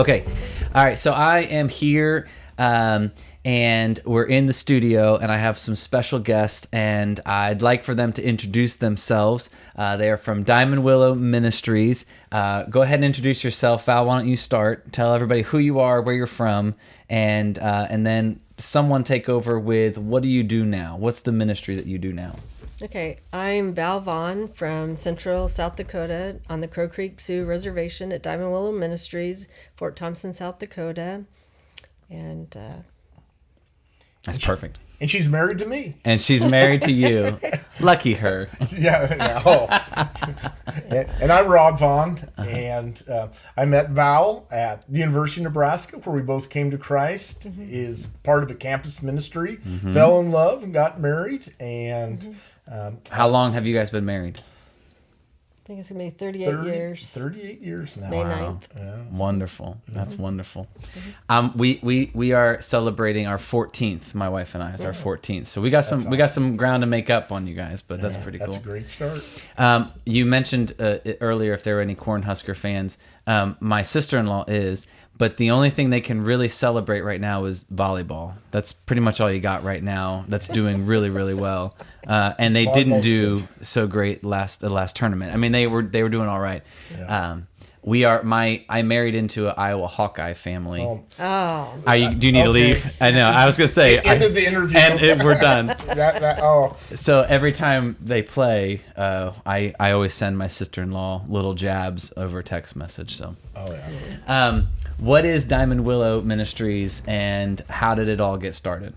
Okay. All right. So I am here and we're in the studio and I have some special guests and I'd like for them to introduce themselves. They are from Willow Ministries. Go ahead and introduce yourself. Val, why don't you start? Tell everybody who you are, where you're from, and then someone take over with what do you do now? What's the ministry that you do now? Okay, I'm Vaughn from Central South Dakota on the Crow Creek Sioux Reservation at Willow Ministries, Fort Thompson, South Dakota. And that's perfect. And she's married to me. And she's married to you. Lucky her. Yeah. Oh. And I'm Rob Vaughn, and I met Val at the University of Nebraska, where we both came to Christ. Is part of a campus ministry. Fell in love and got married. And how long have you guys been married? I think it's going to be 38 years. 38 years now. May 9th. Yeah. Wonderful. That's wonderful. We are celebrating our 14th. My wife and I is our 14th. So we got some ground to make up on you guys, but that's pretty cool. That's a great start. You mentioned earlier if there were any Cornhusker fans. My sister-in-law is, but the only thing they can really celebrate right now is volleyball. That's pretty much all you got right now. That's doing really, really well. And they didn't do so great the last tournament. I mean, they were doing all right. Yeah. I married into an Iowa Hawkeye family. Oh. Do you need to leave? I know. I was gonna say end of the interview, and we're done. So every time they play, I always send my sister-in-law little jabs over text message. So. Oh yeah. What is Willow Ministries, and how did it all get started?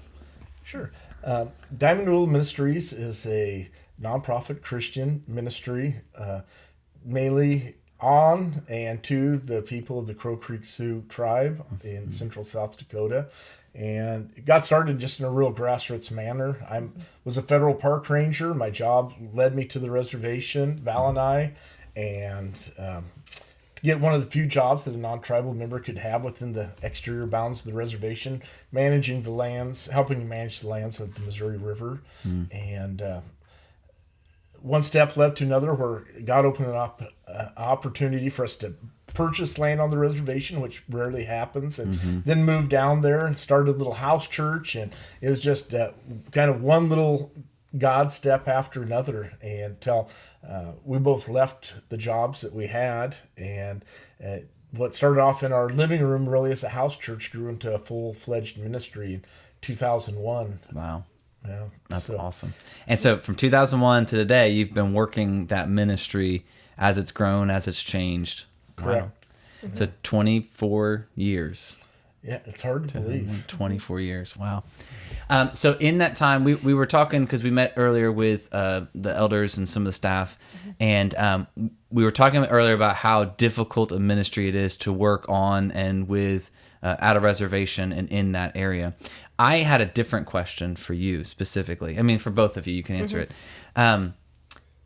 Sure. Willow Ministries is a nonprofit Christian ministry, mainly on and to the people of the Crow Creek Sioux tribe in central South Dakota. And it got started just in a real grassroots manner. I was a federal park ranger. My job led me to the reservation, Val and I, and to get one of the few jobs that a non-tribal member could have within the exterior bounds of the reservation, managing the lands, helping to manage the lands of the Missouri River. And one step led to another, where God opened up an opportunity for us to purchase land on the reservation, which rarely happens, and then moved down there and started a little house church. And it was just kind of one little God step after another until we both left the jobs that we had. And what started off in our living room really as a house church grew into a full-fledged ministry in 2001. Wow. Yeah, that's awesome. And so from 2001 to today, you've been working that ministry as it's grown, as it's changed. Correct. Wow. So 24 years. Yeah, it's hard to believe. 24 years. Wow. So in that time, we were talking, because we met earlier with the elders and some of the staff, and we were talking earlier about how difficult a ministry it is to work on and with at a reservation and in that area. I had a different question for you specifically. I mean, for both of you, you can answer it.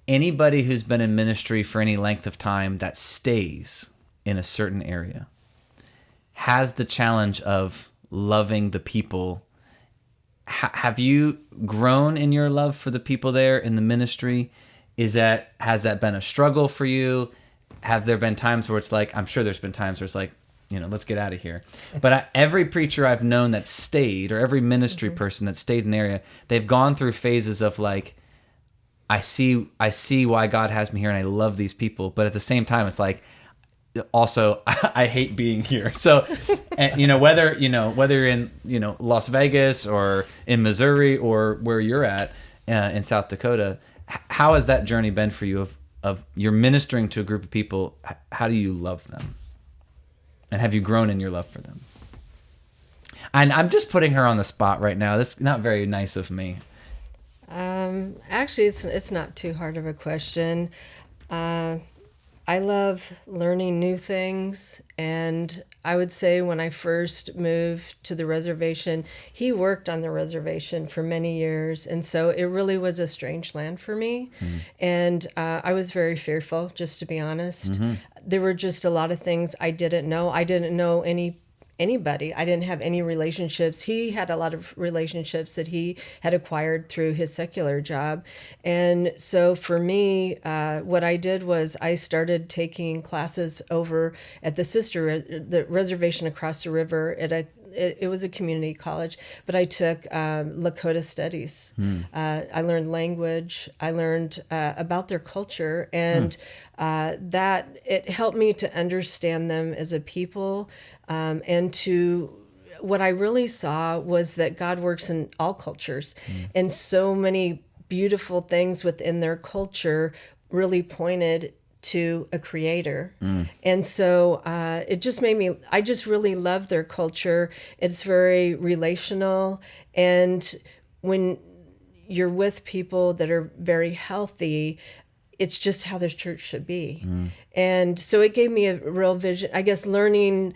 Anybody who's been in ministry for any length of time that stays in a certain area has the challenge of loving the people. Have you grown in your love for the people there in the ministry? Has that been a struggle for you? Have there been times where it's like, I'm sure there's been times where it's like, let's get out of here. But every preacher I've known that stayed, or every ministry person that stayed in an area, they've gone through phases of like, I see why God has me here and I love these people. But at the same time, it's like, also, I hate being here. So, whether you're in, Las Vegas or in Missouri or where you're at in South Dakota, how has that journey been for you of you're ministering to a group of people? How do you love them? And have you grown in your love for them? And I'm just putting her on the spot right now. That's not very nice of me. Actually, it's not too hard of a question. I love learning new things, and I would say when I first moved to the reservation, he worked on the reservation for many years, and so it really was a strange land for me. And I was very fearful, just to be honest. There were just a lot of things I didn't know. I didn't know anybody. I didn't have any relationships. He had a lot of relationships that he had acquired through his secular job. And so for me, what I did was I started taking classes over at the reservation across the river at it was a community college, but I took Lakota studies. I learned language. I learned about their culture, and that it helped me to understand them as a people, and to what I really saw was that God works in all cultures, and so many beautiful things within their culture really pointed to a creator. And so it just made me, I just really love their culture. It's very relational. And when you're with people that are very healthy, it's just how this church should be. And so it gave me a real vision. I guess taking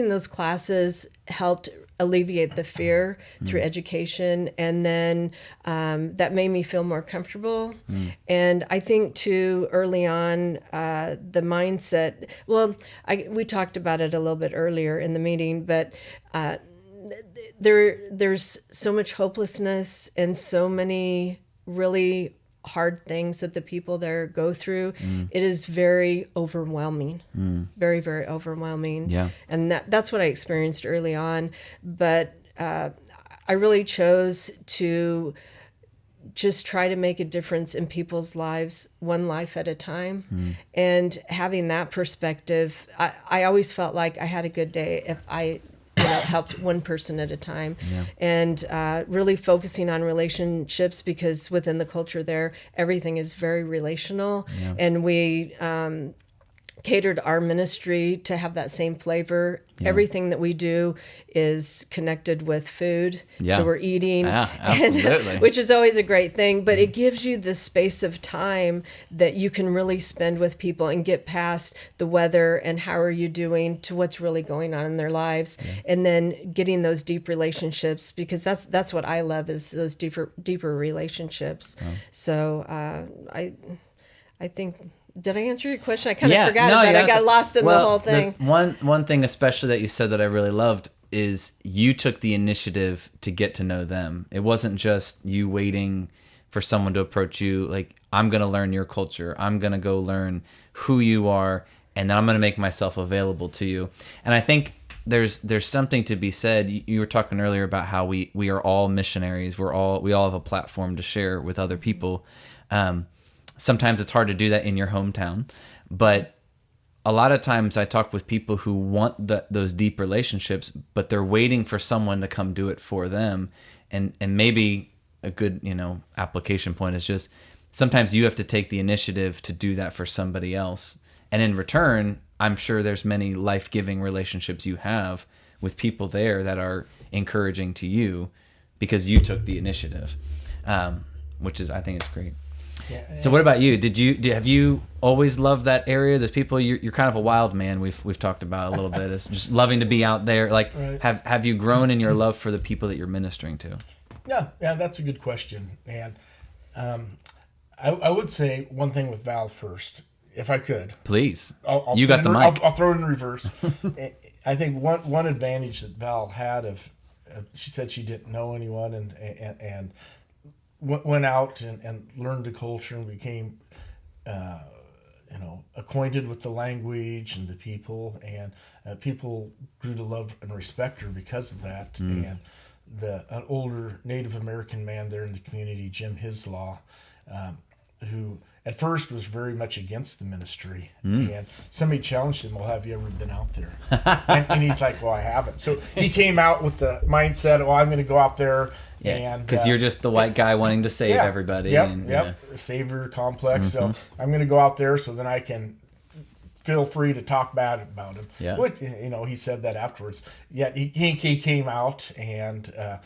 those classes helped alleviate the fear through education, and then that made me feel more comfortable. And I think too, early on, the mindset, well, we talked about it a little bit earlier in the meeting, but there's so much hopelessness and so many really hard things that the people there go through. It is very overwhelming, very, very overwhelming. Yeah. And that's what I experienced early on. But I really chose to just try to make a difference in people's lives, one life at a time. And having that perspective, I always felt like I had a good day if I helped one person at a time. And really focusing on relationships, because within the culture there, everything is very relational. And we catered our ministry to have that same flavor. Everything that we do is connected with food. So we're eating, absolutely. which is always a great thing, but it gives you the space of time that you can really spend with people and get past the weather and how are you doing to what's really going on in their lives. And then getting those deep relationships, because that's what I love, is those deeper relationships. So I think, did I answer your question? I kind of forgot about it. I got lost in the whole thing. One thing especially that you said that I really loved is you took the initiative to get to know them. It wasn't just you waiting for someone to approach you like, I'm going to learn your culture. I'm going to go learn who you are, and then I'm going to make myself available to you. And I think there's something to be said. You were talking earlier about how we are all missionaries. We all have a platform to share with other people. Sometimes it's hard to do that in your hometown, but a lot of times I talk with people who want those deep relationships, but they're waiting for someone to come do it for them. And maybe a good, application point is just sometimes you have to take the initiative to do that for somebody else. And in return, I'm sure there's many life-giving relationships you have with people there that are encouraging to you because you took the initiative, which I think is great. So what about you? Have you always loved that area? There's people, you're kind of a wild man. We've talked about a little bit. It's just loving to be out there. Like, have you grown in your love for the people that you're ministering to? Yeah, that's a good question. And I would say one thing with Val first, if I could. Please. You got the mic. I'll throw it in reverse. I think one advantage that Val had she said she didn't know anyone and went out and learned the culture and became, acquainted with the language and the people, and people grew to love and respect her because of that. And an older Native American man there in the community, Jim Hislaw, who at first was very much against the ministry, and somebody challenged him, well, have you ever been out there? and he's like, well, I haven't. So he came out with the mindset, well, I'm going to go out there. Because you're just the white guy wanting to save everybody. Savior complex. So I'm going to go out there so then I can feel free to talk bad about him. Yeah. Which, he said that afterwards. Yet he came out and a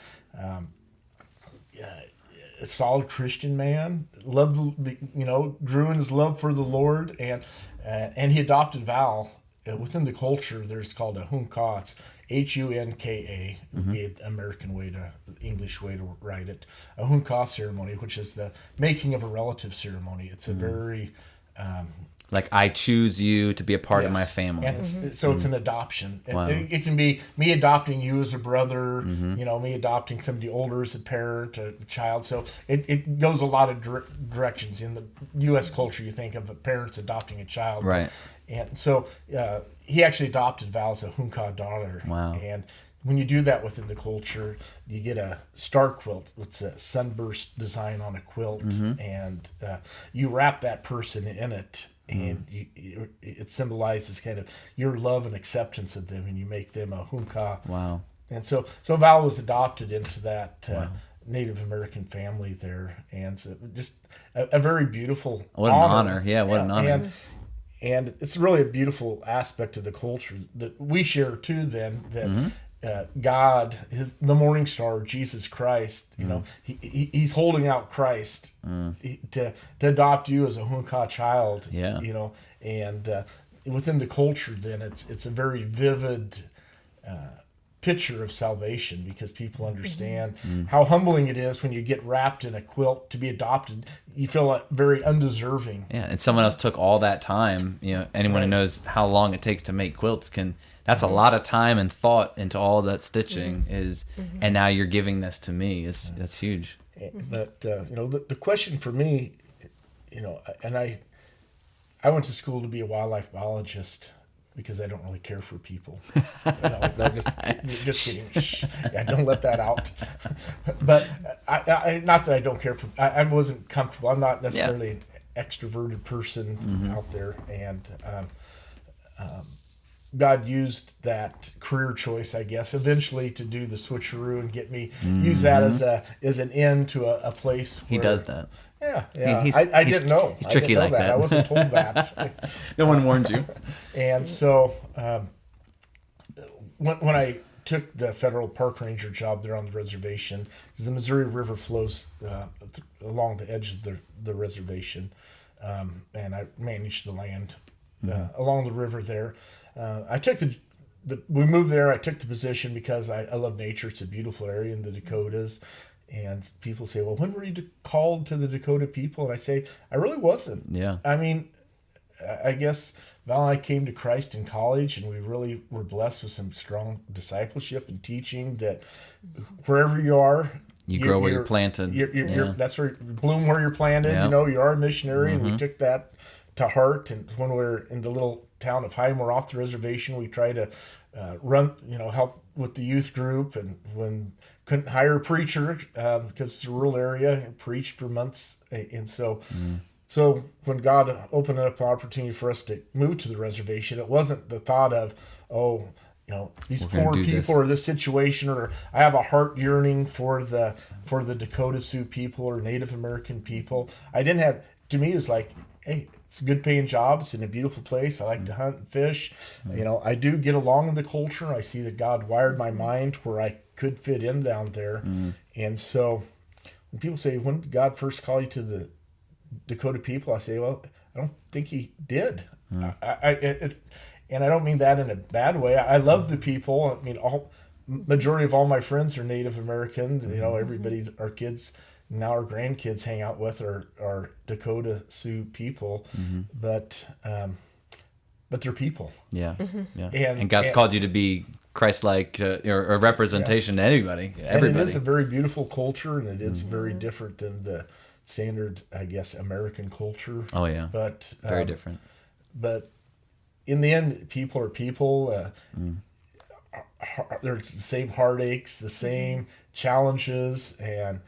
solid Christian man, loved, grew in his love for the Lord, and he adopted Val. Within the culture, there's called a hunka. It's Hunka, the English way to write it. A hunka ceremony, which is the making of a relative ceremony. It's a very Like, I choose you to be a part of Yes. my family. And so it's an adoption. Wow. It can be me adopting you as a brother, me adopting somebody older as a parent, a child. So it goes a lot of directions. In the U.S. culture, you think of parents adopting a child. Right. And so he actually adopted Val as a Hunka daughter. Wow. And when you do that within the culture, you get a star quilt. It's a sunburst design on a quilt. And you wrap that person in it. And it symbolizes kind of your love and acceptance of them, and you make them a Hunka. Wow. And so Val was adopted into that Native American family there, and so just a very beautiful What an honor. Yeah, what an honor. And it's really a beautiful aspect of the culture that we share too. Then that. God, the morning star, Jesus Christ, he's holding out Christ to adopt you as a Hunka child, and within the culture, then it's a very vivid picture of salvation, because people understand how humbling it is when you get wrapped in a quilt to be adopted. You feel very undeserving. Yeah, and someone else took all that time. Anyone who knows how long it takes to make quilts that's a lot of time and thought into all that stitching and now you're giving this to me. That's huge. But the question for me, and I went to school to be a wildlife biologist because I don't really care for people. Just kidding. Shh. Yeah, don't let that out. But I not that I don't care for. I wasn't comfortable. I'm not necessarily an extroverted person out there, and God used that career choice, I guess, eventually to do the switcheroo and get me use that as an end to a place where He does that. Yeah. I didn't know. He's tricky like that. I wasn't told that. No one warned you. And so when I took the federal park ranger job there on the reservation, because the Missouri River flows along the edge of the reservation, and I managed the land along the river there. I took we moved there. I took the position because I love nature. It's a beautiful area in the Dakotas. And people say, well, when were you called to the Dakota people? And I say, I really wasn't. Yeah. I mean, I guess Val and I came to Christ in college, and we really were blessed with some strong discipleship and teaching that wherever you are, you grow where you're planted. That's where you bloom where you're planted. Yeah. You are a missionary, and we took that to heart. And when we were in the little town of Highmore off the reservation, we tried to help with the youth group, and when couldn't hire a preacher because it's a rural area, and preached for months. And so when God opened up an opportunity for us to move to the reservation, it wasn't the thought of, these poor people or this situation, or I have a heart yearning for the Dakota Sioux people or Native American people. I didn't have, to me, it's like, hey, it's a good paying job. It's in a beautiful place. I like to hunt and fish. I do get along in the culture. I see that God wired my mind where I could fit in down there. And so when people say, when did God first call you to the Dakota people? I say, well, I don't think he did. And I don't mean that in a bad way. I love the people. I mean, majority of all my friends are Native Americans. Everybody, our kids, now our grandkids hang out with are Dakota Sioux people, but they're people. Yeah, yeah. And God's called you to be Christ-like, or a representation to everybody. And it is a very beautiful culture, and it is very different than the standard, I guess, American culture. Oh yeah, but very different. But in the end, people are people. There's the same heartaches, the same challenges, and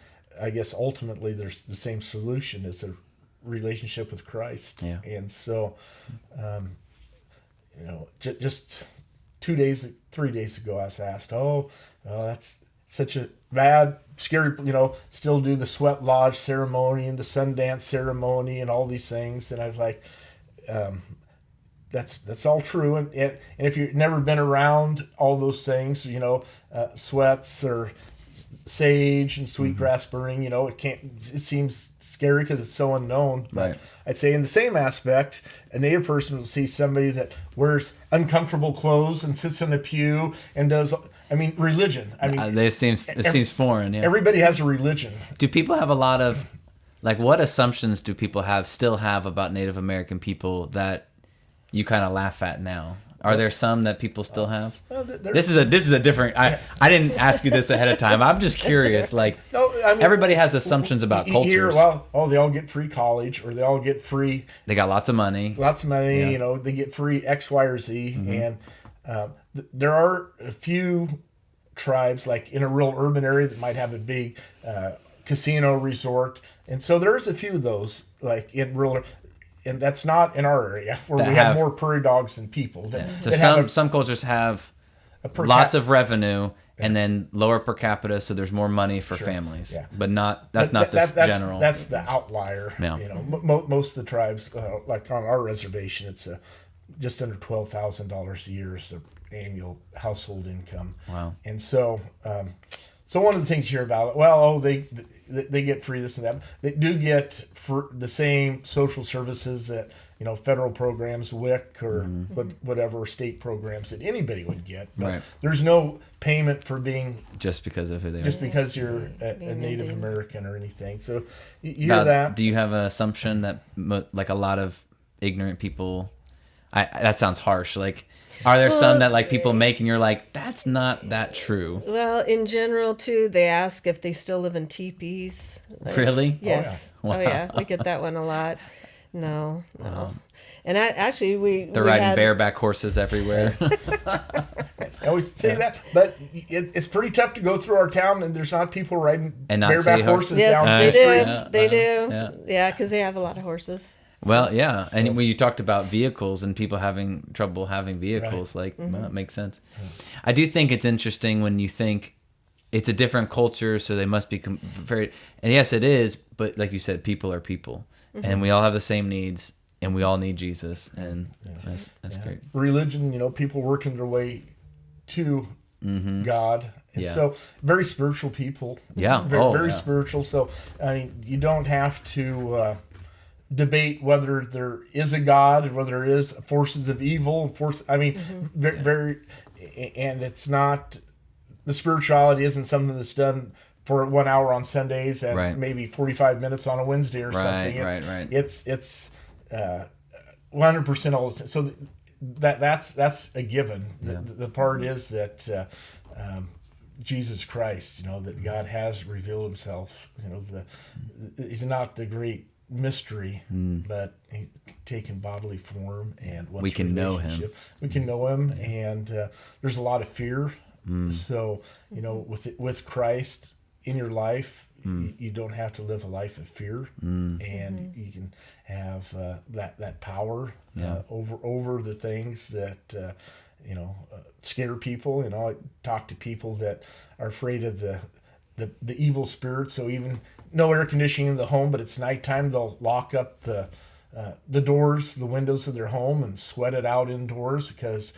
I guess ultimately there's the same solution as a relationship with Christ. Yeah. And so, just 3 days ago, I was asked, that's such a bad, scary, still do the sweat lodge ceremony and the Sundance ceremony and all these things. And I was like, that's all true. And if you've never been around all those things, sweats or sage and sweetgrass burning, it seems scary because it's so unknown. But right. I'd say in the same aspect, a Native person will see somebody that wears uncomfortable clothes and sits in a pew and does, religion. It seems foreign. Yeah. Everybody has a religion. Do people have a lot of Like, what assumptions do people still have about Native American people that you kind of laugh at now? Are there some that people still have? Well, This is a different. I didn't ask you this ahead of time. I'm just curious. Like, No, I mean, everybody has assumptions about you hear, cultures. they all get free college, or they all get free They got lots of money. money. Yeah. They get free X, Y, or Z, and there are a few tribes, like in a real urban area, that might have a big casino resort, and so there's a few of those, like in rural. And that's not in our area, where That we have have- more prairie dogs than people. So that have some cultures have per lots cap- of revenue and then lower per capita, so there's more money for families. Yeah. But that's not the general. That's the outlier. Yeah. Most of the tribes, like on our reservation, it's just under $12,000 a year is their annual household income. Wow. And so, so one of the things you hear about, they get free this and that. They do get for the same social services that federal programs, WIC, or whatever state programs that anybody would get. But Right. there's no payment for being just because of who they are. just because you're a Being Native Indian. American or anything. So you hear Now, that. do you have an assumption that like a lot of ignorant people? That sounds harsh. Like, are there some that like people make and you're like, that's not that true? Well, in general, too, they ask if they still live in teepees. Like, Really? Yes. Oh, yeah. Oh, yeah. We get that one a lot. No. And actually, They're riding bareback horses everywhere. I always say that, but it's pretty tough to go through our town and there's not people riding And not bareback see horses Yes, down they the do. street. Yeah, They do. yeah. Yeah, because they have a lot of horses. Well, yeah. And when you talked about vehicles and people having trouble having vehicles, well, it makes sense. I do think it's interesting when you think it's a different culture, so they must be very. And yes, it is. But like you said, people are people, and we all have the same needs, and we all need Jesus, and that's great. Religion, people working their way to God. And Yeah. so very spiritual people. Yeah. Very Yeah. spiritual. So, I mean, you don't have to debate whether there is a God and whether there is forces of evil. Very, and it's not, the spirituality isn't something that's done for 1 hour on Sundays and Right. maybe 45 minutes on a Wednesday or something. Right. It's 100% all the time. So that's a given. The part is that Jesus Christ, that God has revealed himself. He's not the great mystery, but he taken bodily form, and We can know him. We can know him, and there's a lot of fear. So with Christ in your life, you don't have to live a life of fear, and you can have that power over the things that scare people. I talk to people that are afraid of the evil spirit. So even no air conditioning in the home, but it's nighttime, they'll lock up the doors, the windows of their home, and sweat it out indoors because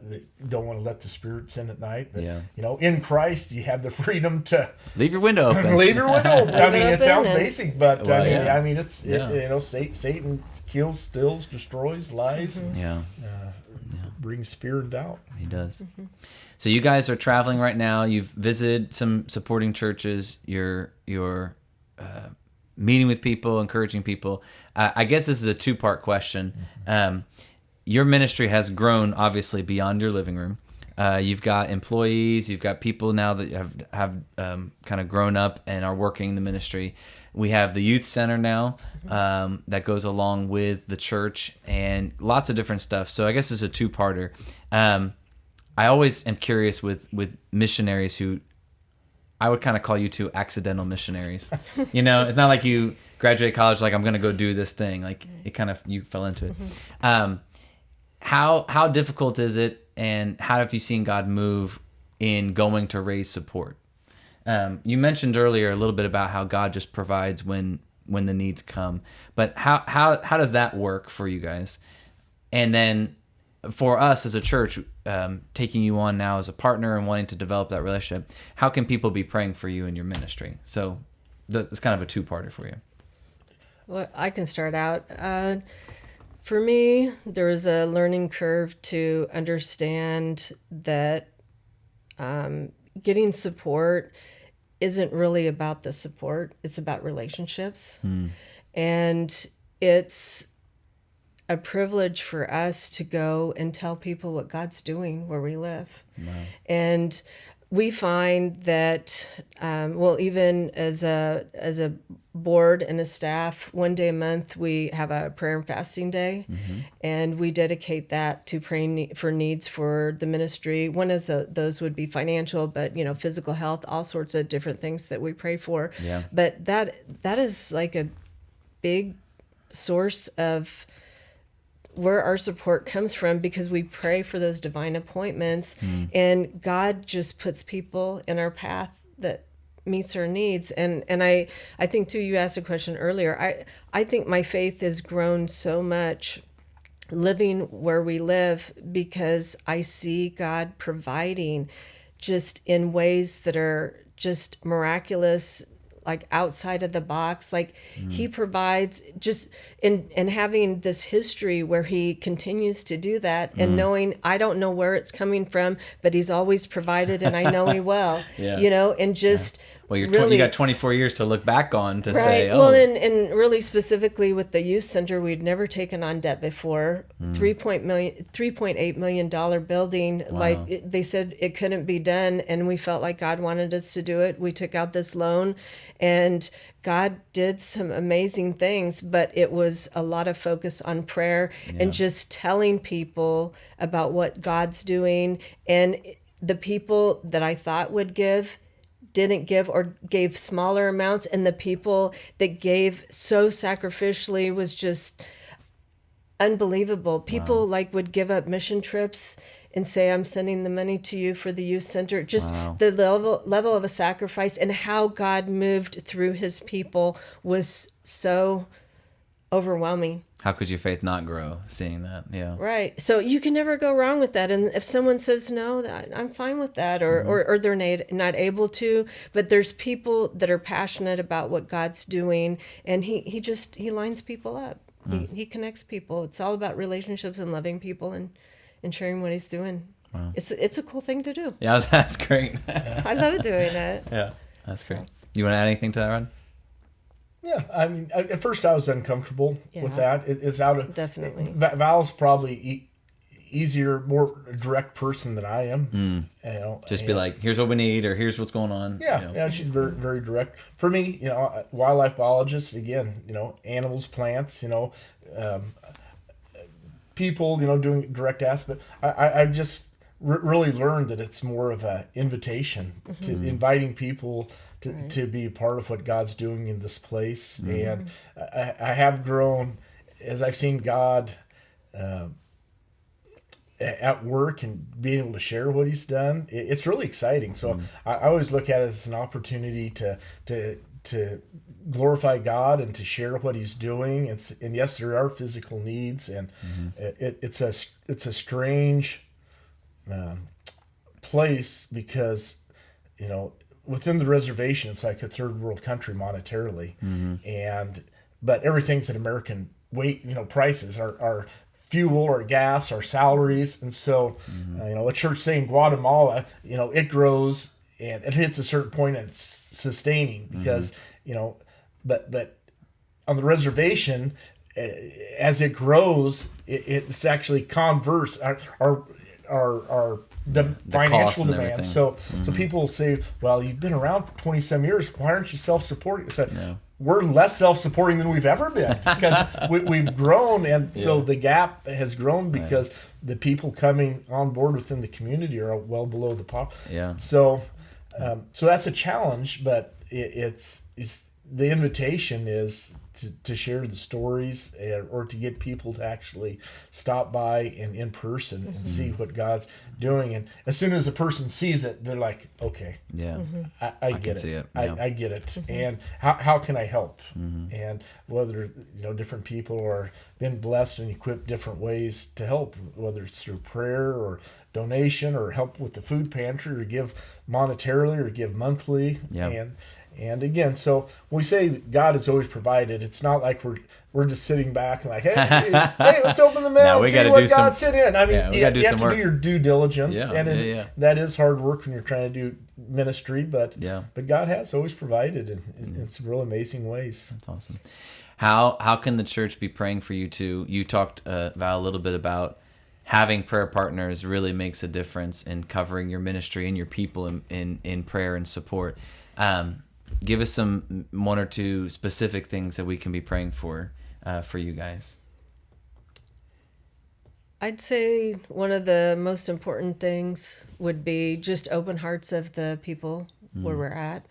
they don't want to let the spirits in at night. But, in Christ, you have the freedom to Leave your window open. leave your window open. I mean, it sounds open basic, but Well, Satan kills, steals, destroys, lies, Yeah, brings fear and doubt. he does. So you guys are traveling right now. You've visited some supporting churches. You're meeting with people, encouraging people. I guess this is a two-part question. Your ministry has grown, obviously, beyond your living room. You've got employees. You've got people now that have kind of grown up and are working the ministry. We have the youth center now that goes along with the church and lots of different stuff. So I guess it's a two-parter. I always am curious with missionaries who I would kind of call you two accidental missionaries. It's not like you graduate college like I'm going to go do this thing. Like it kind of you fell into it. How difficult is it, and how have you seen God move in going to raise support? You mentioned earlier a little bit about how God just provides when the needs come, but how does that work for you guys? And then for us as a church, taking you on now as a partner and wanting to develop that relationship, how can people be praying for you in your ministry? So it's kind of a two-parter for you. Well, I can start out. For me, there was a learning curve to understand that getting support isn't really about the support. It's about relationships. And it's a privilege for us to go and tell people what God's doing where we live. Wow. And we find that, even as a board and a staff, one day a month we have a prayer and fasting day, and we dedicate that to praying for needs for the ministry. One of those would be financial, but physical health, all sorts of different things that we pray for. Yeah. But that is like a big source of where our support comes from, because we pray for those divine appointments, and God just puts people in our path that meets our needs. And I think too, you asked a question earlier. I think my faith has grown so much living where we live, because I see God providing just in ways that are just miraculous, like outside of the box. Like he provides just in having this history where he continues to do that, and knowing I don't know where it's coming from, but he's always provided, and I know he will. Yeah. And just Well, really, you got 24 years to look back on to right. say, Well, and really specifically with the youth center, we'd never taken on debt before. $3.8 million building. Wow. Like they said, it couldn't be done, and we felt like God wanted us to do it. We took out this loan, and God did some amazing things, but it was a lot of focus on prayer and just telling people about what God's doing. And the people that I thought would give didn't give, or gave smaller amounts, and the people that gave so sacrificially was just unbelievable. People would give up mission trips and say, I'm sending the money to you for the youth center. Just the level of a sacrifice, and how God moved through his people was so overwhelming. How could your faith not grow seeing that? Yeah. Right. So you can never go wrong with that. And if someone says no, I'm fine with that, or they're not able to, but there's people that are passionate about what God's doing, and he lines people up. He connects people. It's all about relationships and loving people and sharing what he's doing. Wow. It's a cool thing to do. Yeah, that's great. I love doing it. Yeah, that's great. You want to add anything to that, Rod? Yeah, I mean, at first I was uncomfortable with that. It's out of... Definitely. Val's probably easier, more direct person than I am. Just be like, here's what we need, or here's what's going on. Yeah, she's very, very direct. For me, wildlife biologist, again, animals, plants, people, doing direct aspect. I just really learned that it's more of an invitation to inviting people to be a part of what God's doing in this place. And I have grown as I've seen God at work and being able to share what he's done. It's really exciting. So I always look at it as an opportunity to glorify God and to share what he's doing. And yes, there are physical needs, and it's a strange place, because within the reservation it's like a third world country monetarily, but everything's at American prices, our fuel, our gas, our salaries. And so a church, say in Guatemala, it grows and it hits a certain point and it's sustaining, because but on the reservation, as it grows, it's actually converse our the financial demand. So people will say, well, you've been around for 27 years. Why aren't you self-supporting? I said, we're less self-supporting than we've ever been, because we've grown. And so the gap has grown because the people coming on board within the community are well below the pop. Yeah. So that's a challenge, but it's the invitation is to share the stories, or to get people to actually stop by and in person and see what God's doing. And as soon as a person sees it, they're like, okay, I get it. See it. Yeah. I get it. And how can I help? And whether different people are been blessed and equipped different ways to help, whether it's through prayer or donation, or help with the food pantry, or give monetarily, or give monthly. And again, so when we say that God has always provided, it's not like we're just sitting back and like, hey, let's open the mail and see what God sent in. I mean, you have to do your due diligence, that is hard work when you're trying to do ministry. But God has always provided in some real amazing ways. That's awesome. How can the church be praying for you too? You talked, Val, a little bit about having prayer partners really makes a difference in covering your ministry and your people in prayer and support. Give us some one or two specific things that we can be praying for you guys. I'd say one of the most important things would be just open hearts of the people where we're at,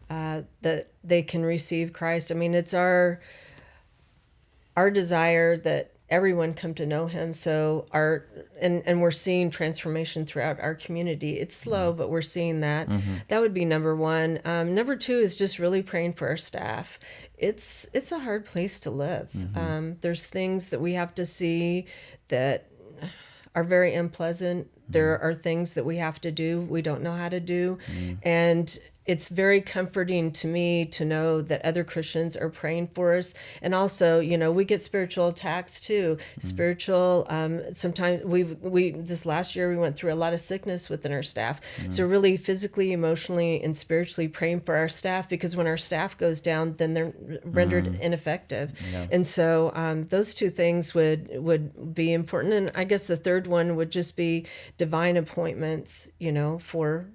that they can receive Christ. I mean, it's our desire that everyone come to know him. So and we're seeing transformation throughout our community. It's slow, but we're seeing that. That would be number one. Number two is just really praying for our staff. It's a hard place to live. There's things that we have to see that are very unpleasant. There are things that we have to do we don't know how to do. And it's very comforting to me to know that other Christians are praying for us. And also, we get spiritual attacks too. Spiritual, sometimes this last year we went through a lot of sickness within our staff. So really physically, emotionally, and spiritually praying for our staff, because when our staff goes down, then they're rendered ineffective. And so those two things would be important. And I guess the third one would just be divine appointments, for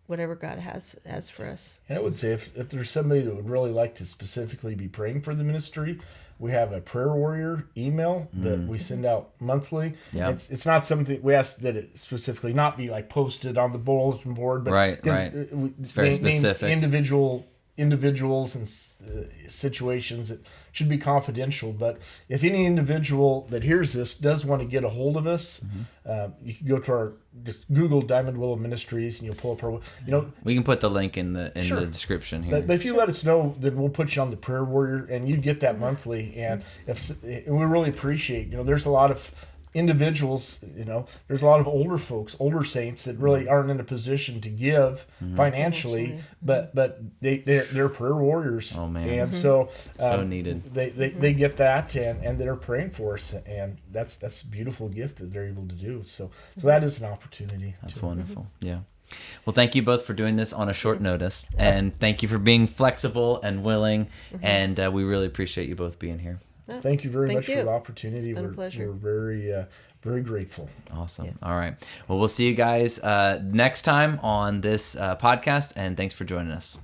whatever God has for us. And I would say if there's somebody that would really like to specifically be praying for the ministry, we have a prayer warrior email that we send out monthly. It's not something we ask that it specifically not be like posted on the bulletin board, but right. It's very specific. Individuals and situations that should be confidential. But if any individual that hears this does want to get a hold of us, you can go to just Google Diamond Willow Ministries and you'll pull up our, we can put the link in the description here. But if you let us know, then we'll put you on the prayer warrior and you get that monthly. And we really appreciate, there's a lot of individuals, there's a lot of older folks, older saints that really aren't in a position to give financially, but they're prayer warriors. Oh man! And so needed. They get that and they're praying for us, and that's a beautiful gift that they're able to do. So that is an opportunity. That's wonderful. Yeah. Well, thank you both for doing this on a short notice, and thank you for being flexible and willing, and we really appreciate you both being here. Thank you very much for the opportunity. It's been a pleasure. We're very grateful. Awesome. Yes. All right. Well, we'll see you guys next time on this podcast, and thanks for joining us.